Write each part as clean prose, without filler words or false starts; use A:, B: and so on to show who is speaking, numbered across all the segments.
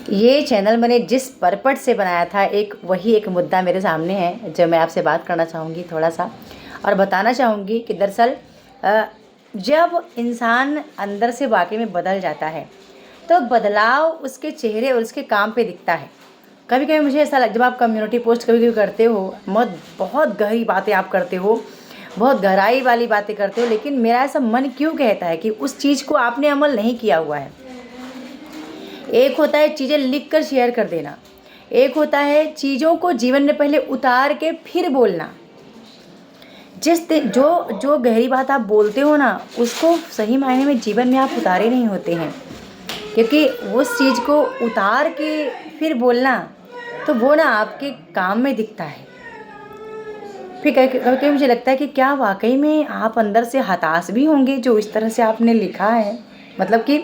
A: ये चैनल मैंने जिस पर्पट से बनाया था वही एक मुद्दा मेरे सामने है जो मैं आपसे बात करना चाहूँगी थोड़ा सा, और बताना चाहूँगी कि दरअसल जब इंसान अंदर से वाकई में बदल जाता है तो बदलाव उसके चेहरे और उसके काम पे दिखता है। कभी कभी मुझे ऐसा जब आप कम्युनिटी पोस्ट कभी कभी करते हो, बहुत गहरी बातें आप करते हो, बहुत गहराई वाली बातें करते हो, लेकिन मेरा ऐसा मन क्यों कहता है कि उस चीज़ को आपने अमल नहीं किया हुआ है। एक होता है चीज़ें लिख कर शेयर कर देना, एक होता है चीज़ों को जीवन में पहले उतार के फिर बोलना। जो गहरी बात आप बोलते हो ना, उसको सही मायने में जीवन में आप उतारे नहीं होते हैं, क्योंकि उस चीज़ को उतार के फिर बोलना तो वो ना आपके काम में दिखता है। फिर कभी कभी मुझे लगता है कि क्या वाकई में आप अंदर से हताश भी होंगे जो इस तरह से आपने लिखा है, मतलब कि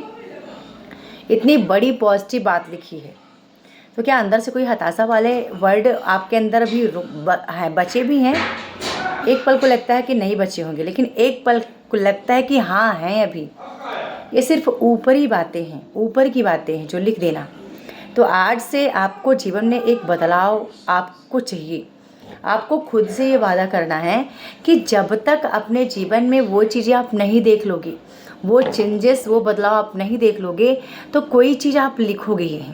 A: इतनी बड़ी पॉजिटिव बात लिखी है, तो क्या अंदर से कोई हताशा वाले वर्ड आपके अंदर भी बचे भी हैं? एक पल को लगता है कि नहीं बचे होंगे, लेकिन एक पल को लगता है कि हाँ हैं अभी। ये सिर्फ ऊपर ही बातें हैं, ऊपर की बातें हैं जो लिख देना। तो आज से आपको जीवन में एक बदलाव आपको चाहिए। आपको खुद से ये वादा करना है कि जब तक अपने जीवन में वो चीज़ें आप नहीं देख लोगे, वो चेंजेस, वो बदलाव आप नहीं देख लोगे, तो कोई चीज़ आप लिखोगे ही नहीं।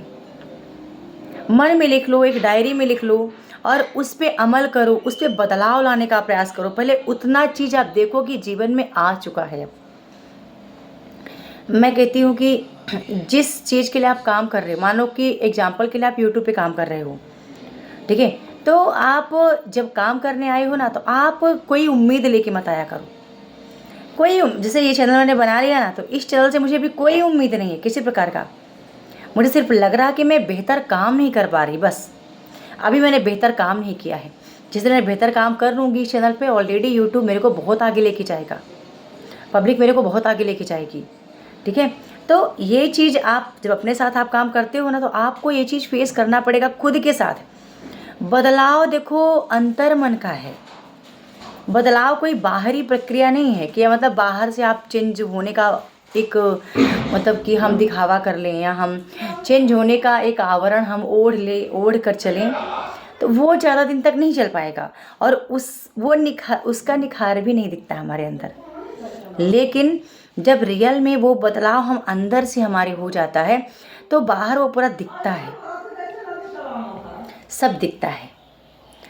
A: मन में लिख लो, एक डायरी में लिख लो और उस पे अमल करो, उस पे बदलाव लाने का प्रयास करो। पहले उतना चीज़ आप देखो कि जीवन में आ चुका है। अब मैं कहती हूँ कि जिस चीज़ के लिए आप काम कर रहे हो, मानो कि एग्जाम्पल के लिए आप यूट्यूब पे काम कर रहे हो, ठीक है, तो आप जब काम करने आए हो ना, तो आप कोई उम्मीद लेके मत आया करो। जैसे ये चैनल मैंने बना लिया ना, तो इस चैनल से मुझे भी कोई उम्मीद नहीं है किसी प्रकार का। मुझे सिर्फ लग रहा कि मैं बेहतर काम नहीं कर पा रही, बस अभी मैंने बेहतर काम नहीं किया है। जिस दिन मैं बेहतर काम कर लूँगी इस चैनल पे, ऑलरेडी यूट्यूब मेरे को बहुत आगे लेके जाएगा, पब्लिक मेरे को बहुत आगे लेके जाएगी, ठीक है। तो ये चीज़ आप जब अपने साथ आप काम करते हो ना, तो आपको ये चीज़ फेस करना पड़ेगा खुद के साथ। बदलाव देखो अंतर मन का है। बदलाव कोई बाहरी प्रक्रिया नहीं है कि मतलब बाहर से आप चेंज होने का एक मतलब कि हम दिखावा कर लें या हम चेंज होने का एक आवरण हम ओढ़ कर चलें, तो वो ज़्यादा दिन तक नहीं चल पाएगा और उसका निखार भी नहीं दिखता हमारे अंदर। लेकिन जब रियल में वो बदलाव हम अंदर से हमारे हो जाता है, तो बाहर वो पूरा दिखता है, सब दिखता है।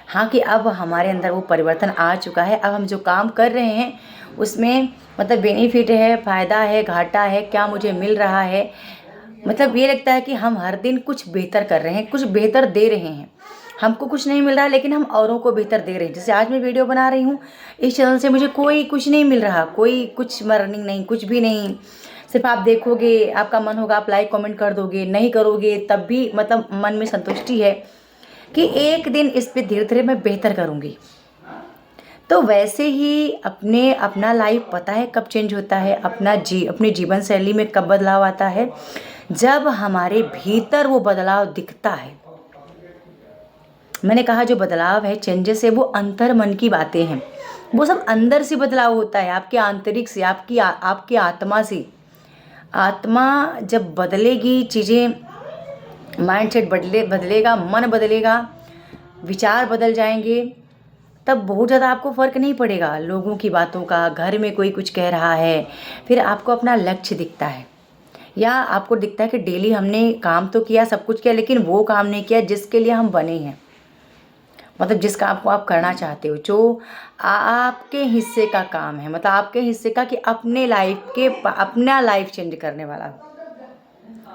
A: हाँ, कि अब हमारे अंदर वो परिवर्तन आ चुका है। अब हम जो काम कर रहे हैं उसमें मतलब बेनिफिट है, फ़ायदा है, घाटा है, क्या मुझे मिल रहा है। मतलब ये लगता है कि हम हर दिन कुछ बेहतर कर रहे हैं, कुछ बेहतर दे रहे हैं। हमको कुछ नहीं मिल रहा है, लेकिन हम औरों को बेहतर दे रहे हैं। जैसे आज मैं वीडियो बना रही हूँ, इस चैनल से मुझे कोई कुछ नहीं मिल रहा, कोई कुछ अर्निंग नहीं, कुछ भी नहीं। सिर्फ आप देखोगे, आपका मन होगा, आप लाइक कमेंट कर दोगे, नहीं करोगे तब भी मतलब मन में संतुष्टि है कि एक दिन इस पे धीरे धीरे मैं बेहतर करूँगी। तो वैसे ही अपना लाइफ पता है कब चेंज होता है, अपने जीवन शैली में कब बदलाव आता है, जब हमारे भीतर वो बदलाव दिखता है। मैंने कहा जो बदलाव है, चेंजेस है, वो अंतर मन की बातें हैं। वो सब अंदर से बदलाव होता है, आपके आंतरिक से, आपकी आत्मा से। आत्मा जब बदलेगी, चीज़ें माइंडसेट बदलेगा, मन बदलेगा, विचार बदल जाएंगे, तब बहुत ज़्यादा आपको फ़र्क नहीं पड़ेगा लोगों की बातों का। घर में कोई कुछ कह रहा है, फिर आपको अपना लक्ष्य दिखता है, या आपको दिखता है कि डेली हमने काम तो किया, सब कुछ किया, लेकिन वो काम नहीं किया जिसके लिए हम बने हैं। मतलब जिस काम को आप करना चाहते हो, जो आपके हिस्से का काम है, मतलब आपके हिस्से का कि अपना लाइफ चेंज करने वाला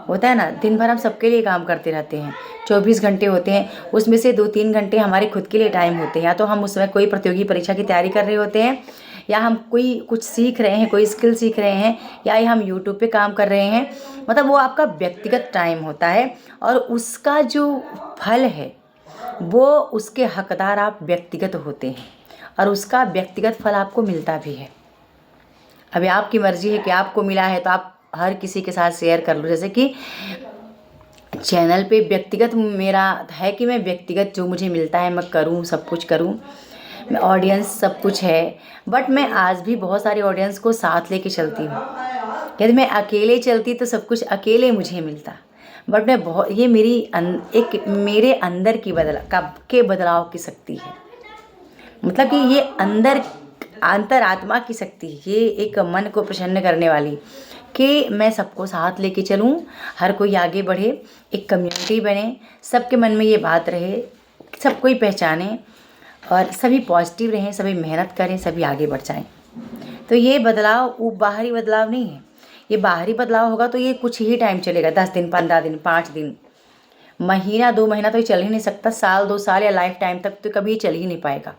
A: होता है ना। दिन भर हम सबके लिए काम करते रहते हैं, 24 घंटे होते हैं, उसमें से 2-3 घंटे हमारे खुद के लिए टाइम होते हैं। या तो हम उसमें कोई प्रतियोगी परीक्षा की तैयारी कर रहे होते हैं, या हम कोई कुछ सीख रहे हैं, कोई स्किल सीख रहे हैं, या हम यूट्यूब पे काम कर रहे हैं। मतलब वो आपका व्यक्तिगत टाइम होता है, और उसका जो फल है वो उसके हकदार आप व्यक्तिगत होते हैं, और उसका व्यक्तिगत फल आपको मिलता भी है। अभी आपकी मर्जी है कि आपको मिला है तो आप हर किसी के साथ शेयर कर लो। जैसे कि चैनल पे व्यक्तिगत मेरा है कि मैं व्यक्तिगत जो मुझे मिलता है मैं करूँ, सब कुछ करूँ, मैं ऑडियंस सब कुछ है, बट मैं आज भी बहुत सारे ऑडियंस को साथ लेके चलती हूँ। यदि मैं अकेले चलती तो सब कुछ अकेले मुझे मिलता, बट मैं बहुत, ये एक मेरे अंदर की बदलाव की शक्ति है। मतलब कि ये अंतरात्मा की शक्ति, ये एक मन को प्रसन्न करने वाली, कि मैं सबको साथ लेके चलूँ, हर कोई आगे बढ़े, एक कम्युनिटी बने, सबके मन में ये बात रहे, सब कोई पहचाने और सभी पॉजिटिव रहें, सभी मेहनत करें, सभी आगे बढ़ जाएं। तो ये बदलाव वो बाहरी बदलाव नहीं है, ये बाहरी बदलाव होगा तो ये कुछ ही टाइम चलेगा, 10 दिन, 15 दिन, 5 दिन, महीना, 2 महीना तो ये चल ही नहीं सकता, साल, 2 साल या लाइफ टाइम तक तो कभी चल ही नहीं पाएगा।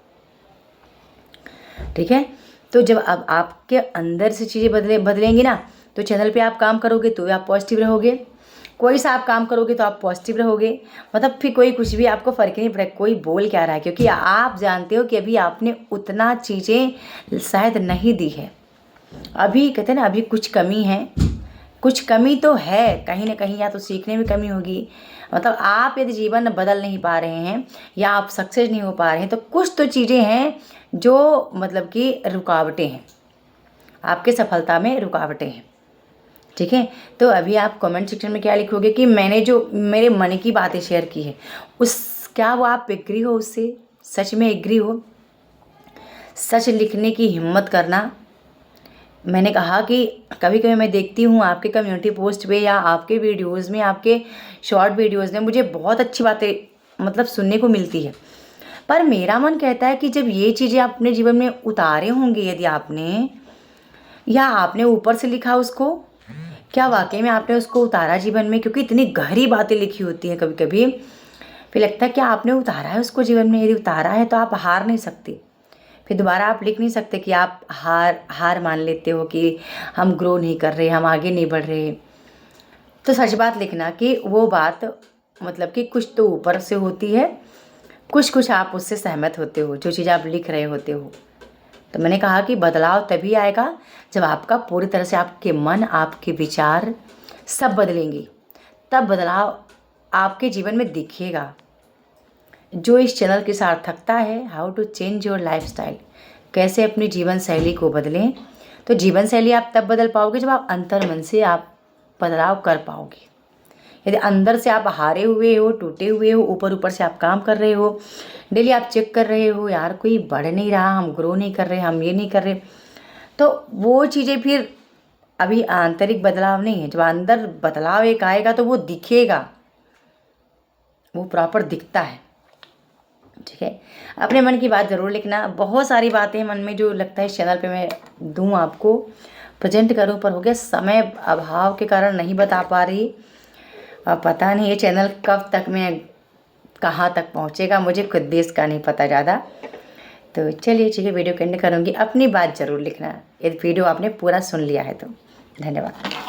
A: ठीक है, तो जब अब आपके अंदर से चीज़ें बदलेंगी ना, तो चैनल पे आप काम करोगे तो आप पॉजिटिव रहोगे, कोई सा आप काम करोगे तो आप पॉजिटिव रहोगे। मतलब फिर कोई कुछ भी आपको फ़र्क नहीं पड़ेगा कोई बोल क्या रहा है, क्योंकि आप जानते हो कि अभी आपने उतना चीज़ें शायद नहीं दी है। अभी कहते हैं ना, अभी कुछ कमी है, कुछ कमी तो है कहीं ना कहीं, या तो सीखने में कमी होगी। मतलब आप यदि जीवन बदल नहीं पा रहे हैं या आप सक्सेस नहीं हो पा रहे हैं, तो कुछ तो चीज़ें हैं जो मतलब कि रुकावटें हैं, आपके सफलता में रुकावटें हैं। ठीक है, तो अभी आप कमेंट सेक्शन में क्या लिखोगे कि मैंने जो मेरे मन की बातें शेयर की है, क्या वो आप एग्री हो उससे, सच में एग्री हो? सच लिखने की हिम्मत करना। मैंने कहा कि कभी कभी मैं देखती हूँ आपके कम्युनिटी पोस्ट पे या आपके वीडियोज़ में, आपके शॉर्ट वीडियोज़ में मुझे बहुत अच्छी बातें मतलब सुनने को मिलती है, पर मेरा मन कहता है कि जब ये चीज़ें आप अपने जीवन में उतारे होंगे, यदि आपने, या आपने ऊपर से लिखा उसको, क्या वाकई में आपने उसको उतारा जीवन में? क्योंकि इतनी गहरी बातें लिखी होती हैं कभी कभी, फिर लगता है कि आपने उतारा है उसको जीवन में। यदि उतारा है तो आप हार नहीं सकते, फिर दोबारा आप लिख नहीं सकते कि आप हार मान लेते हो कि हम ग्रो नहीं कर रहे, हम आगे नहीं बढ़ रहे। तो सच बात लिखना कि वो बात मतलब कि कुछ तो ऊपर से होती है, कुछ आप उससे सहमत होते हो, जो चीज़ आप लिख रहे होते हो। तो मैंने कहा कि बदलाव तभी आएगा जब आपका पूरी तरह से आपके मन, आपके विचार सब बदलेंगे, तब बदलाव आपके जीवन में दिखेगा। जो इस चैनल की सार्थकता है, how to change your lifestyle, कैसे अपनी जीवन शैली को बदलें। तो जीवन शैली आप तब बदल पाओगे जब आप अंतर मन से आप बदलाव कर पाओगे। यदि अंदर से आप हारे हुए हो, टूटे हुए हो, ऊपर से आप काम कर रहे हो, डेली आप चेक कर रहे हो, यार कोई बढ़ नहीं रहा, हम ग्रो नहीं कर रहे, हम ये नहीं कर रहे, तो वो चीज़ें फिर अभी आंतरिक बदलाव नहीं है। जब अंदर बदलाव एक आएगा तो वो दिखेगा, वो प्रॉपर दिखता है। ठीक है, अपने मन की बात ज़रूर लिखना। बहुत सारी बातें मन में जो लगता है इस चैनल पे मैं दूँ आपको, प्रेजेंट करूँ, पर हो गया समय अभाव के कारण नहीं बता पा रही। पता नहीं ये चैनल कब तक मैं कहाँ तक पहुँचेगा, मुझे खुद भी इसका नहीं पता ज़्यादा। तो चलिए ठीक है, वीडियो को एंड करूँगी। अपनी बात ज़रूर लिखना यदि वीडियो आपने पूरा सुन लिया है तो। धन्यवाद।